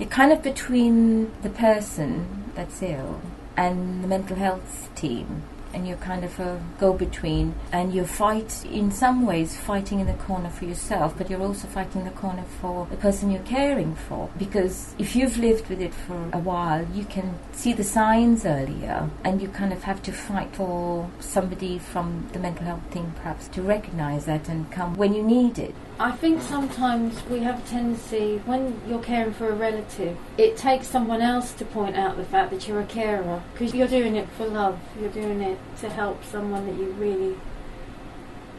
You're kind of between the person that's ill and the mental health team, and you're kind of a go-between, and you fight, in some ways, fighting in the corner for yourself, but you're also fighting in the corner for the person you're caring for. Because if you've lived with it for a while, you can see the signs earlier, and you kind of have to fight for somebody from the mental health team, perhaps, to recognise that and come when you need it. I think sometimes we have a tendency, when you're caring for a relative, it takes someone else to point out the fact that you're a carer, because you're doing it for love, you're doing it to help someone that you really,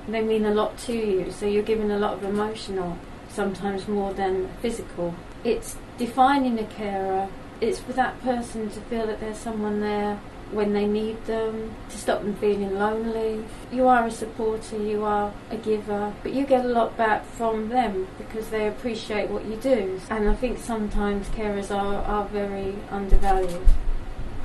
they mean a lot to you, so you're giving a lot of emotional, sometimes more than physical. It's defining a carer, it's for that person to feel that there's someone there when they need them, to stop them feeling lonely. You are a supporter, you are a giver, but you get a lot back from them because they appreciate what you do. And I think sometimes carers are very undervalued.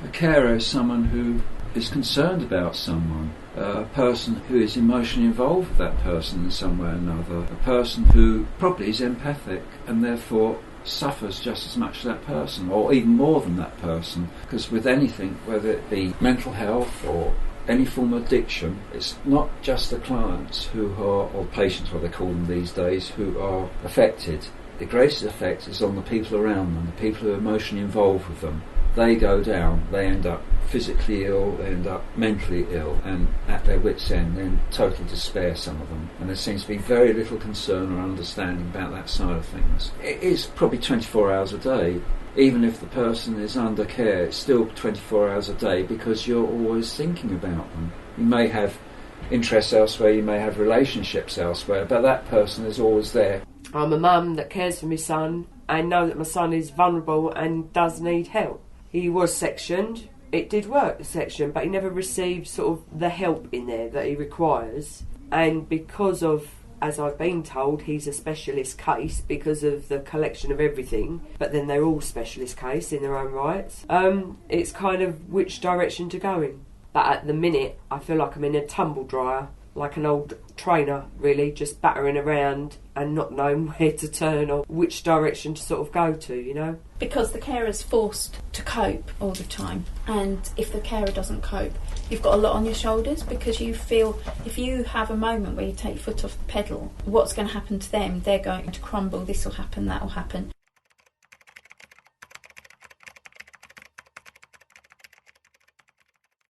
A carer is someone who is concerned about someone, a person who is emotionally involved with that person in some way or another, a person who probably is empathic and therefore suffers just as much as that person, or even more than that person, because with anything, whether it be mental health or any form of addiction, it's not just the clients who are, or patients what they call them these days, who are affected. The greatest effect is on the people around them, the people who are emotionally involved with them. They go down, they end up physically ill, they end up mentally ill, and at their wits' end, they're in total despair, some of them. And there seems to be very little concern or understanding about that side of things. It is probably 24 hours a day. Even if the person is under care, it's still 24 hours a day because you're always thinking about them. You may have interests elsewhere, you may have relationships elsewhere, but that person is always there. I'm a mum that cares for my son and know that my son is vulnerable and does need help. He was sectioned. It did work, the section, but he never received sort of the help in there that he requires. And because of, as I've been told, he's a specialist case because of the collection of everything, but then they're all specialist case in their own rights. It's kind of which direction to go in. But at the minute, I feel like I'm in a tumble dryer, like an old trainer, really, just battering around and not knowing where to turn or which direction to sort of go to, you know? Because the carer's forced to cope all the time, and if the carer doesn't cope, you've got a lot on your shoulders, because you feel if you have a moment where you take your foot off the pedal, what's going to happen to them? They're going to crumble, this will happen, that will happen.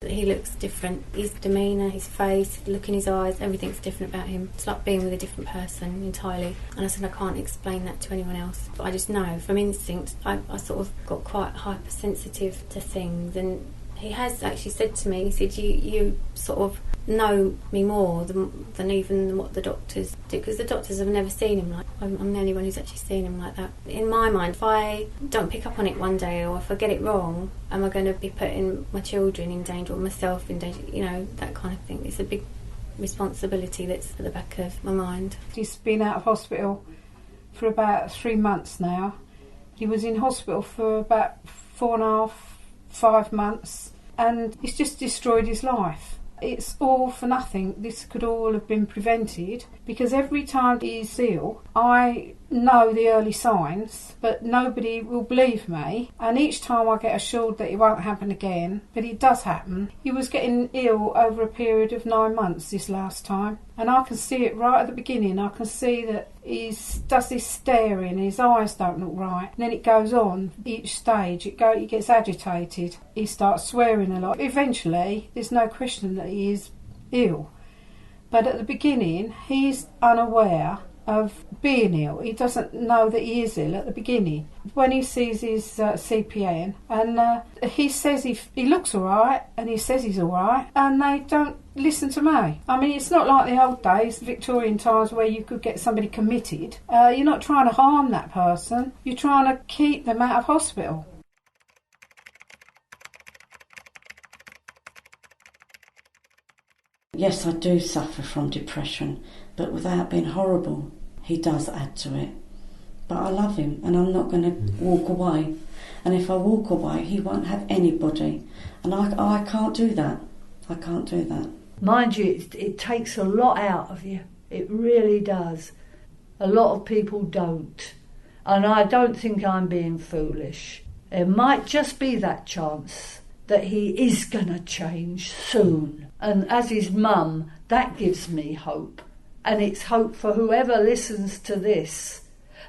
He looks different. His demeanour, his face, the look in his eyes, everything's different about him. It's like being with a different person entirely. And I said I can't explain that to anyone else. But I just know from instinct, I sort of got quite hypersensitive to things. And he has actually said to me, he said, you sort of know me more than even what the doctors do, because the doctors have never seen him like I'm the only one who's actually seen him like that. In my mind, if I don't pick up on it one day, or if I get it wrong, am I going to be putting my children in danger or myself in danger, you know, that kind of thing. It's a big responsibility that's at the back of my mind. He's been out of hospital for about 3 months now. He was in hospital for about 4.5, 5 months, and it's just destroyed his life. It's all for nothing. This could all have been prevented, because every time he's ill, I know the early signs, but nobody will believe me. And each time I get assured that it won't happen again, but it does happen. He was getting ill over a period of 9 months this last time, and I can see it right at the beginning. I can see that he does this staring, his eyes don't look right, and then it goes on each stage. He gets agitated, he starts swearing a lot. Eventually, there's no question that he is ill, but at the beginning he's unaware of being ill. He doesn't know that he is ill at the beginning. When he sees his CPN, and he says he looks alright, and he says he's alright, and they don't listen to me. I mean, it's not like the old days, Victorian times, where you could get somebody committed. You're not trying to harm that person, you're trying to keep them out of hospital. Yes, I do suffer from depression, but without being horrible. He does add to it. But I love him, and I'm not going to walk away. And if I walk away, he won't have anybody. And I can't do that. I can't do that. Mind you, it takes a lot out of you. It really does. A lot of people don't. And I don't think I'm being foolish. There might just be that chance that he is going to change soon. And as his mum, that gives me hope. And it's hope for whoever listens to this.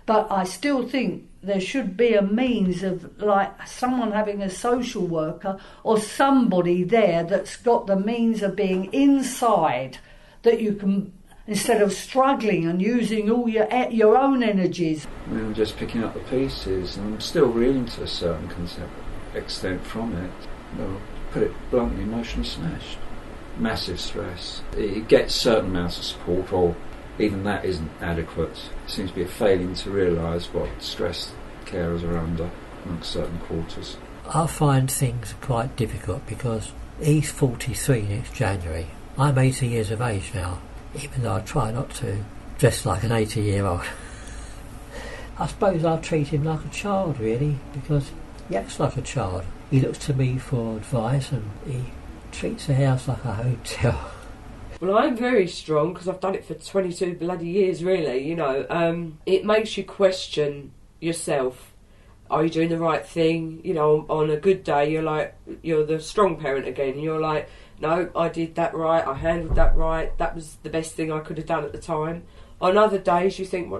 But I still think there should be a means of, like, someone having a social worker or somebody there that's got the means of being inside, that you can, instead of struggling and using all your own energies. I mean, I'm just picking up the pieces, and I'm still reeling to a certain extent from it. Well, put it bluntly, emotionally smashed. Massive stress. It gets certain amounts of support, or even that isn't adequate. It seems to be a failing to realise what stress carers are under amongst certain quarters. I find things quite difficult because he's 43 next January. I'm 80 years of age now, even though I try not to dress like an 80-year-old. I suppose I treat him like a child, really, because he acts like a child. He looks to me for advice and he treats the house like a hotel. Well, I'm very strong because I've done it for 22 bloody years, really, you know. It makes you question yourself. Are you doing the right thing? You know, on a good day, you're the strong parent again. And you're like, no, I did that right, I handled that right, that was the best thing I could have done at the time. On other days, you think,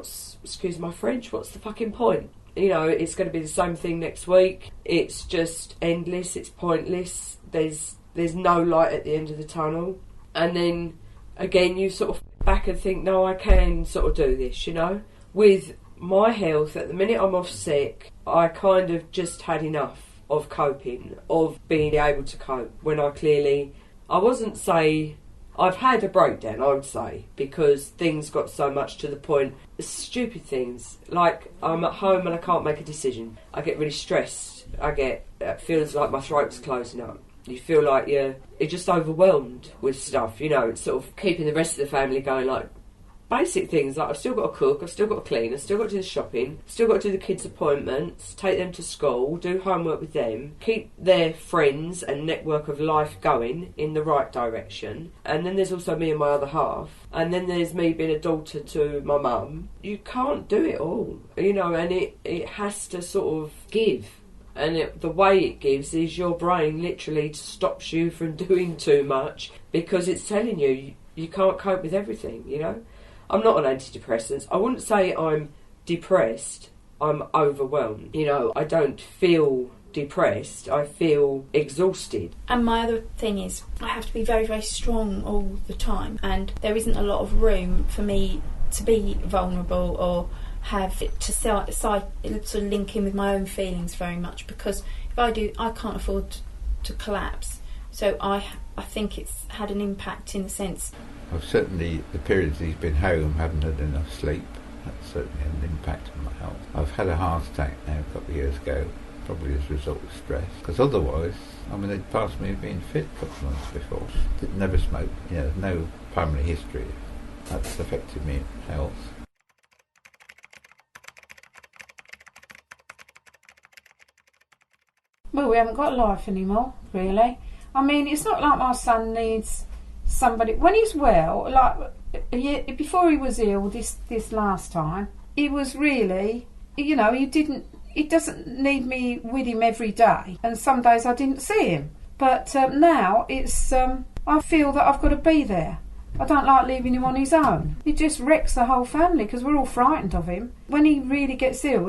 excuse my French, what's the fucking point? You know, it's going to be the same thing next week. It's just endless, it's pointless. There's no light at the end of the tunnel. And then, again, you sort of back and think, no, I can sort of do this, you know. With my health, at the minute I'm off sick, I kind of just had enough of coping, of being able to cope, when I wasn't say, I've had a breakdown, I would say, because things got so much to the point, stupid things, like I'm at home and I can't make a decision. I get really stressed, it feels like my throat's closing up. You feel like you're just overwhelmed with stuff, you know. It's sort of keeping the rest of the family going, like basic things, like I've still got to cook, I've still got to clean, I've still got to do the shopping, still got to do the kids' appointments, take them to school, do homework with them, keep their friends and network of life going in the right direction. And then there's also me and my other half, and then there's me being a daughter to my mum. You can't do it all, you know, and it has to sort of give. And the way it gives is your brain literally stops you from doing too much because it's telling you can't cope with everything, you know. I'm not on antidepressants. I wouldn't say I'm depressed. I'm overwhelmed. You know, I don't feel depressed. I feel exhausted. And my other thing is I have to be very, very strong all the time. And there isn't a lot of room for me to be vulnerable or have it to sort of link in with my own feelings very much, because if I do, I can't afford to collapse. So I think it's had an impact in the sense. I've certainly, the periods he's been home, haven't had enough sleep. That's certainly had an impact on my health. I've had a heart attack now a couple of years ago, probably as a result of stress, because otherwise, I mean, they'd passed me as being fit a couple of months before. Never smoked, you know, no family history. That's affected me in health. Well, we haven't got a life anymore, really. I mean, it's not like my son needs somebody. When he's well, like before he was ill this last time, he was really, you know, he doesn't need me with him every day. And some days I didn't see him. But now it's, I feel that I've got to be there. I don't like leaving him on his own. He just wrecks the whole family because we're all frightened of him. When he really gets ill,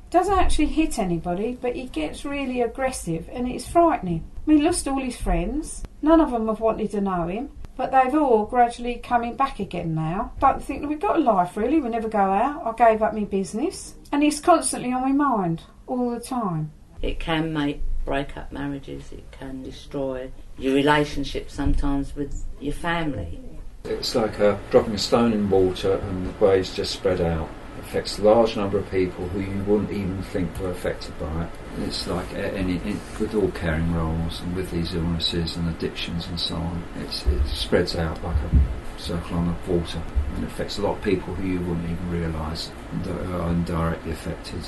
doesn't actually hit anybody, but he gets really aggressive and it's frightening. We lost all his friends. None of them have wanted to know him, but they've all gradually coming back again now. Don't think that we've got a life really. We never go out. I gave up my business and he's constantly on my mind all the time. It can break up marriages. It can destroy your relationship sometimes with your family. It's like dropping a stone in water and the waves just spread out. Affects a large number of people who you wouldn't even think were affected by it. And it's like with all caring roles and with these illnesses and addictions and so on, it spreads out like a circle on the water and it affects a lot of people who you wouldn't even realise are indirectly affected.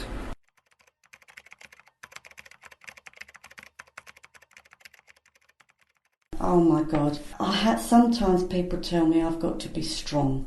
Oh my God. Sometimes people tell me I've got to be strong.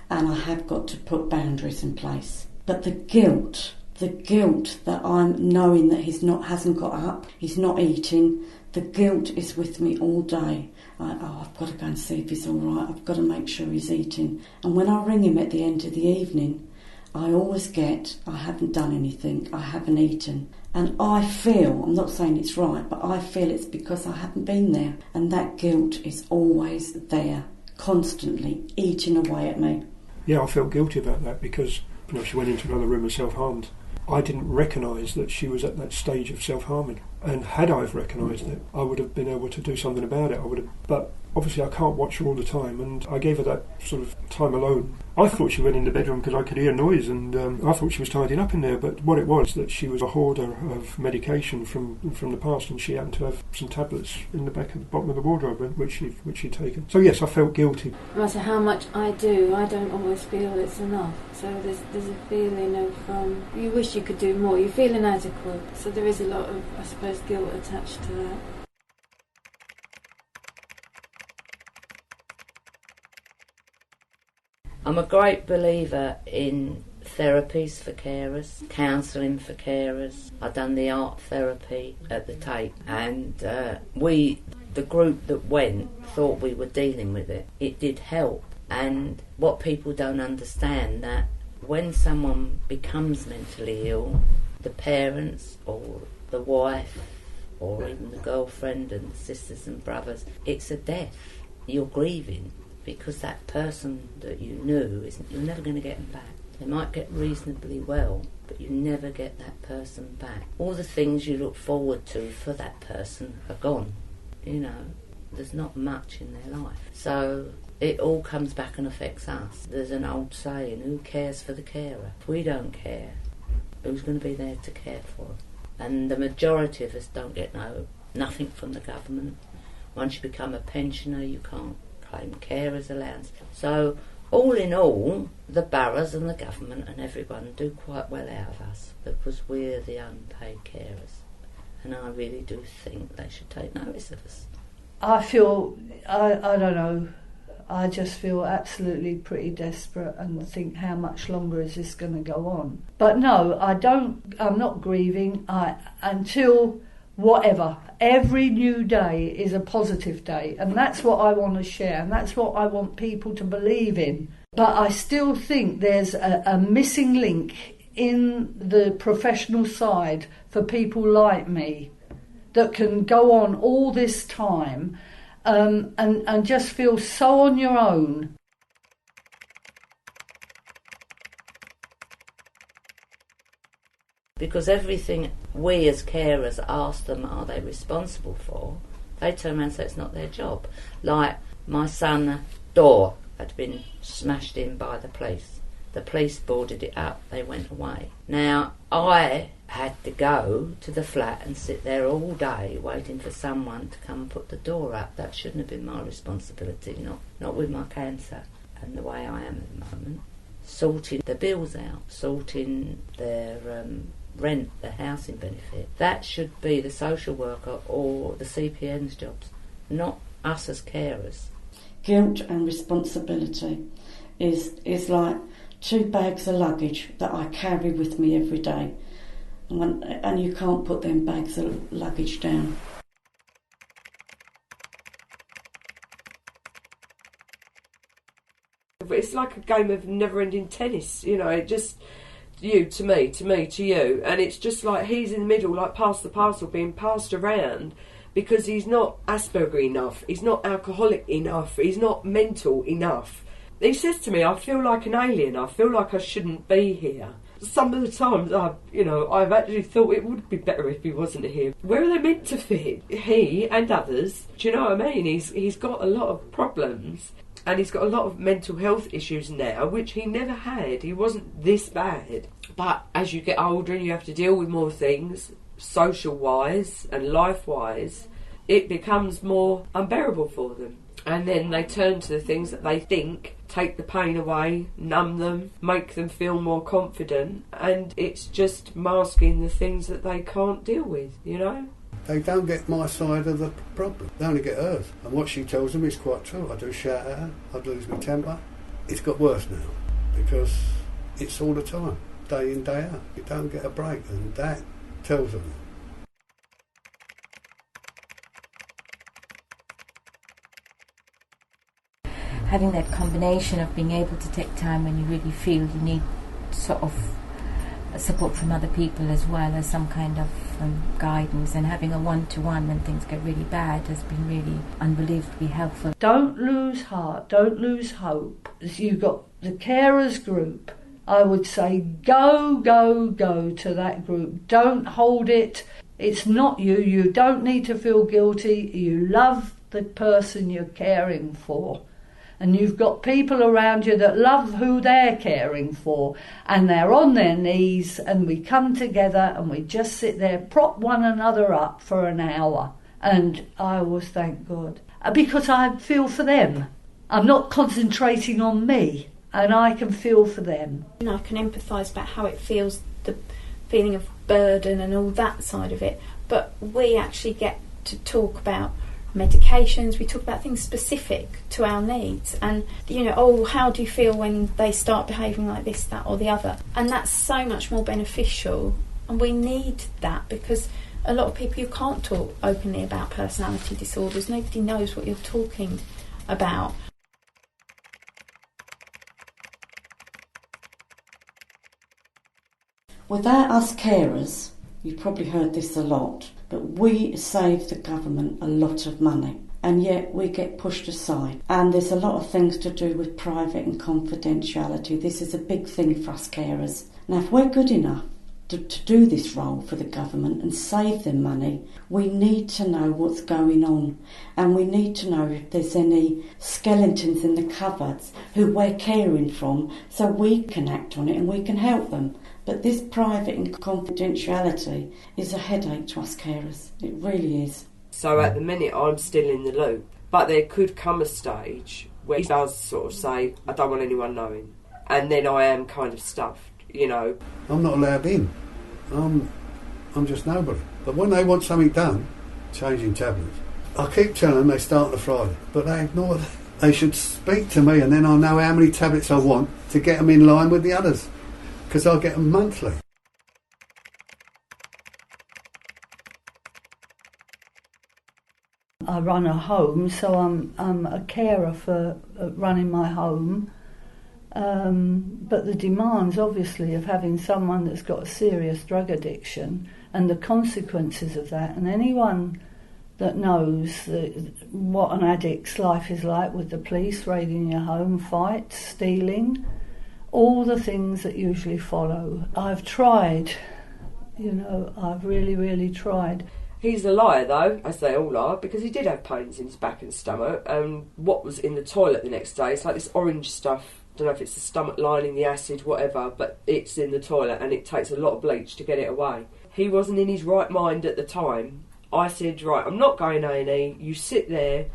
And I have got to put boundaries in place. But the guilt that I'm knowing that hasn't got up, he's not eating, the guilt is with me all day. I've got to go and see if he's all right, I've got to make sure he's eating. And when I ring him at the end of the evening, I always get, I haven't done anything, I haven't eaten. And I feel, I'm not saying it's right, but I feel it's because I haven't been there. And that guilt is always there, constantly eating away at me. Yeah, I felt guilty about that because she went into another room and self-harmed. I didn't recognise that she was at that stage of self-harming. And had I recognised it, I would have been able to do something about it. But obviously I can't watch her all the time, and I gave her that sort of time alone. I thought she went in the bedroom because I could hear noise, and I thought she was tidying up in there, but what it was that she was a hoarder of medication from the past, and she happened to have some tablets in the bottom of the wardrobe which she'd taken. So yes, I felt guilty. No matter how much I do, I don't always feel it's enough. So there's a feeling of you wish you could do more. You feel inadequate. So there is a lot of, I suppose, guilt attached to that. I'm a great believer in therapies for carers, counselling for carers. I've done the art therapy at the Tape, and the group that went, thought we were dealing with it. It did help, and what people don't understand, that when someone becomes mentally ill, the parents or the wife or even the girlfriend and the sisters and brothers, it's a death. You're grieving. Because that person that you knew, you're never going to get them back. They might get reasonably well, but you never get that person back. All the things you look forward to for that person are gone. There's not much in their life. So it all comes back and affects us. There's an old saying, who cares for the carer? If we don't care, who's going to be there to care for them? And the majority of us don't get nothing from the government. Once you become a pensioner, you can't claim carers allowance. So all in all, the boroughs and the government and everyone do quite well out of us because we're the unpaid carers, and I really do think they should take notice of us. I feel, I don't know, I just feel absolutely pretty desperate and think, how much longer is this going to go on? But no, I'm not grieving until whatever. Every new day is a positive day, and that's what I want to share, and that's what I want people to believe in. But I still think there's a missing link in the professional side for people like me that can go on all this time and just feel so on your own. Because everything we as carers ask them, are they responsible for, they turn around and say it's not their job. Like my son's door had been smashed in by the police. The police boarded it up, they went away. Now, I had to go to the flat and sit there all day waiting for someone to come and put the door up. That shouldn't have been my responsibility, not with my cancer and the way I am at the moment. Sorting the bills out, sorting their rent, the housing benefit. That should be the social worker or the CPN's jobs, not us as carers. Guilt and responsibility is like 2 bags of luggage that I carry with me every day, and you can't put them bags of luggage down. It's like a game of never-ending tennis, it just, you to me, to you, and it's just like he's in the middle, like pass the parcel, being passed around because he's not Asperger enough, he's not alcoholic enough, he's not mental enough. He says to me, I feel like an alien, I feel like I shouldn't be here. Some of the times I've actually thought it would be better if he wasn't here. Where are they meant to fit? He and others, do you know what I mean? He's got a lot of problems. And he's got a lot of mental health issues now, which he never had. He wasn't this bad. But as you get older and you have to deal with more things, social-wise and life-wise, it becomes more unbearable for them. And then they turn to the things that they think take the pain away, numb them, make them feel more confident, and it's just masking the things that they can't deal with, They don't get my side of the problem. They only get hers. And what she tells them is quite true. I do shout at her. I lose my temper. It's got worse now because it's all the time. day in, day out. You don't get a break, and that tells them. Having that combination of being able to take time when you really feel you need sort of support from other people as well as some kind of guidance, and having a one-to-one when things get really bad has been really unbelievably helpful. Don't lose heart, don't lose hope. You've got the carers group. I would say go to that group. Don't hold it. It's not you. You don't need to feel guilty. You love the person you're caring for. And you've got people around you that love who they're caring for, and they're on their knees, and we come together and we just sit there, prop one another up for an hour. And I always thank God, because I feel for them. I'm not concentrating on me, and I can feel for them. And I can empathise about how it feels, the feeling of burden and all that side of it. But we actually get to talk about medications, we talk about things specific to our needs, and how do you feel when they start behaving like this, that or the other, and that's so much more beneficial, and we need that because a lot of people, you can't talk openly about personality disorders. Nobody knows what you're talking about. Without us carers, you've probably heard this a lot, but we save the government a lot of money, and yet we get pushed aside. And there's a lot of things to do with private and confidentiality. This is a big thing for us carers. Now, if we're good enough to do this role for the government and save them money, we need to know what's going on, and we need to know if there's any skeletons in the cupboards who we're caring from, so we can act on it and we can help them. But this private and confidentiality is a headache to us carers. It really is. So at the minute I'm still in the loop, but there could come a stage where he does sort of say, I don't want anyone knowing, and then I am kind of stuffed, I'm not allowed in. I'm just nobody. But when they want something done, changing tablets, I keep telling them they start on the Friday, but they ignore that. They should speak to me, and then I'll know how many tablets I want to get them in line with the others, because I'll get them monthly. I run a home, so I'm a carer for running my home. But the demands, obviously, of having someone that's got a serious drug addiction and the consequences of that, and anyone that knows what an addict's life is like, with the police raiding your home, fights, stealing, all the things that usually follow. I've tried, I've really, really tried. He's a liar, though, as they all are, because he did have pains in his back and stomach, and what was in the toilet the next day, it's like this orange stuff. I don't know if it's the stomach lining, the acid, whatever, but it's in the toilet, and it takes a lot of bleach to get it away. He wasn't in his right mind at the time. I said, right, I'm not going A&E, you sit there,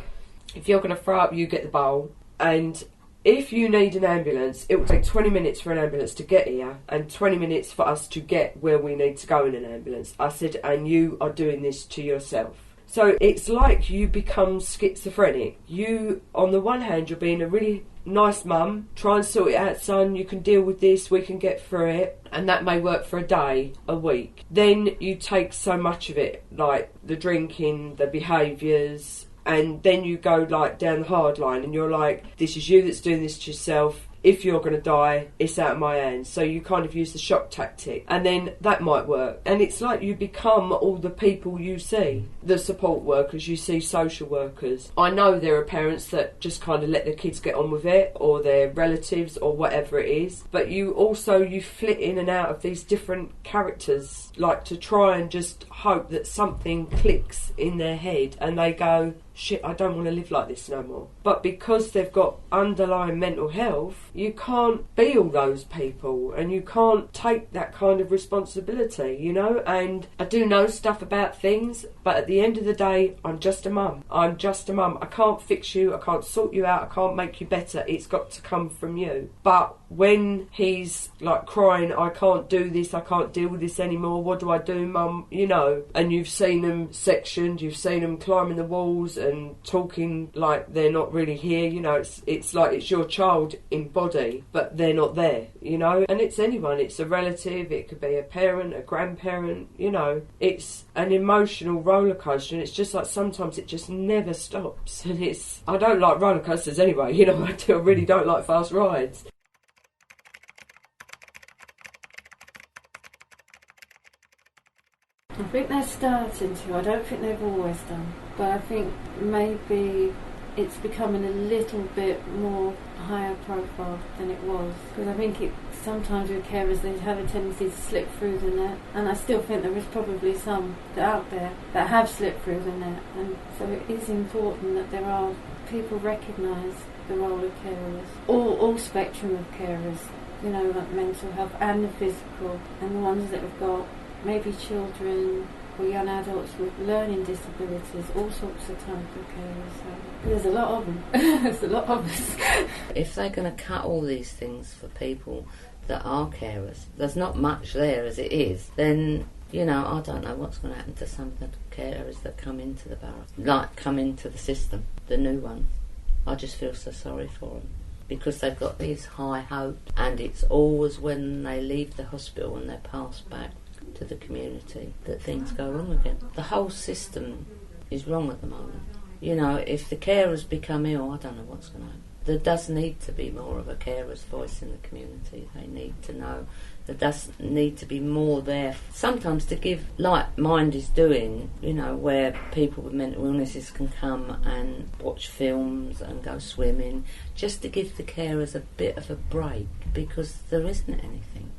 if you're going to throw up, you get the bowl, and if you need an ambulance, it will take 20 minutes for an ambulance to get here and 20 minutes for us to get where we need to go in an ambulance. I said, and you are doing this to yourself. So it's like you become schizophrenic. You, on the one hand, you're being a really nice mum, try and sort it out, son, you can deal with this, we can get through it, and that may work for a day, a week. Then you take so much of it, like the drinking, the behaviours, and then you go down the hard line, and you're like, this is you that's doing this to yourself. If you're going to die, it's out of my hands. So you kind of use the shock tactic, and then that might work. And it's like you become all the people you see. The support workers, you see social workers. I know there are parents that just kind of let their kids get on with it, or their relatives, or whatever it is. But you flit in and out of these different characters, like to try and just hope that something clicks in their head and they go, shit, I don't want to live like this no more. But because they've got underlying mental health, you can't be all those people, and you can't take that kind of responsibility, And I do know stuff about things, but at the end of the day, I'm just a mum. I'm just a mum. I can't fix you, I can't sort you out, I can't make you better. It's got to come from you. But when he's like crying, I can't do this, I can't deal with this anymore, what do I do, Mum? You know, and you've seen them sectioned, you've seen them climbing the walls and talking like they're not really here, you know, it's like it's your child in body, but they're not there, you know, and it's anyone, it's a relative, it could be a parent, a grandparent, you know, it's an emotional roller coaster, and it's just like sometimes it just never stops, and I don't like roller coasters anyway, you know, I really don't like fast rides. I think they're starting to. I don't think they've always done. But I think maybe it's becoming a little bit more higher profile than it was. Because I think sometimes with carers they have a tendency to slip through the net. And I still think there is probably some out there that have slipped through the net. And so it is important that there are people recognise the role of carers. All spectrum of carers. You know, like mental health and the physical. And the ones that have got maybe children or young adults with learning disabilities, all sorts of type of carers. So there's a lot of them. There's a lot of us. If they're going to cut all these things for people that are carers, there's not much there as it is, then, you know, I don't know what's going to happen to some of the carers that come into the borough, like come into the system, the new ones. I just feel so sorry for them. Because they've got these high hopes, and it's always when they leave the hospital and they're passed back to the community that things go wrong again. The whole system is wrong at the moment. You know, if the carers become ill, I don't know what's going to happen. There does need to be more of a carer's voice in the community. They need to know. There does need to be more there. Sometimes to give, like Mind is doing, you know, where people with mental illnesses can come and watch films and go swimming, just to give the carers a bit of a break, because there isn't anything.